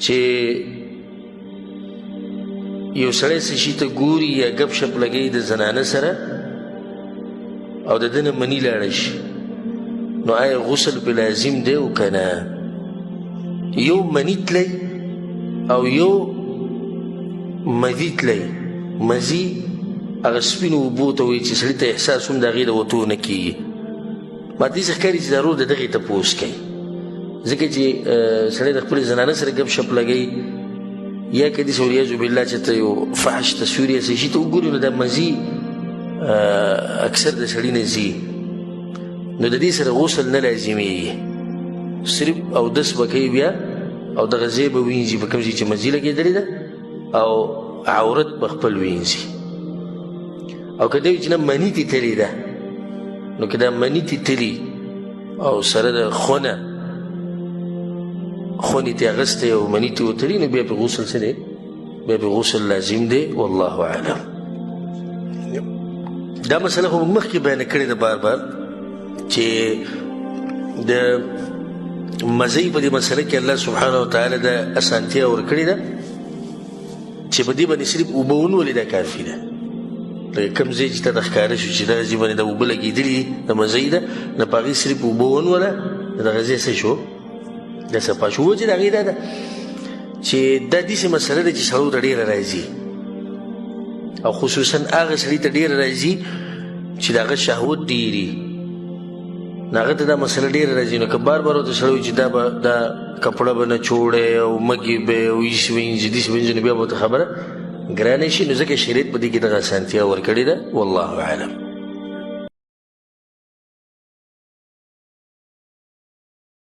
چې یو سړی څه شي ته ګوري یا ګپ شپ لګوي د زنانه سره او د ده نه مني لاړه شي، نو آیا غسل پې لازم دی او که نه؟ یو مني تلی او یو مذي تلی. مذي هغه سپینو اوبو ته وایي چې سړي ته احساس هم د هغې د وتو نه کېږي. ما ته داسې ښکاري چې دا روز د دغې تپوس کوي، ځکه چې سړی د خپلې زنانه سره ګپ شپ لګوي یا که داسې والعیاذ بالله چې ته یو فحش تصویر یا څه شي ته وګوري نو دا مذي اکثر د سړي نه ځي، نو د دې سره غسل نه لازمیږي، صرف اودس به کوي بیا او دغه ځای به وینځي په کوم ځای چې مزي لګېدلې ده او عورت به خپل وینځي. او که دا وي چې نه مني تې تلې ده، نو که دا مني تې تلي او سره د خونه تې اغستی او مني تې وتلي نو بیا پې غسل څه دی؟ بیا پې غسل لازم دی. والله اعلم. دا مسله خو موږ مخکې بیانه کړې ده بار بار چې د مزی په دې مسله کې الله سبحانه وتعالی د اسانتیا ورکړې ده چې په دې باندې صرف اوبه ونولې دا کافي ده. لکه کوم ځای چې ته ته ښکاره شو چې دغه ځای باندې د اوبه لګېدلي د مزی ده نو په هغې صرف اوبه ونوله نو دغه ځای څه شو؟ دا صفا شو. وجه د هغې دا ده چې دا داسې مسله ده چې سړو ته ډېره راځي او خصوصا هغه سړي ته ډېره راځي چې د هغه شهوت ډېري نو هغه ته دا مسله ډېره راځي. نو که بار بار ورته سړی وي چې دا کپړه به نه چوړی او مږې به او ایس وینځي داسې وینځي نو بیا به ورته خبره ګرانه شي. نو ځکه شریعت په دې کې دغه اسانتیا ورکړې ده. والله اعلم.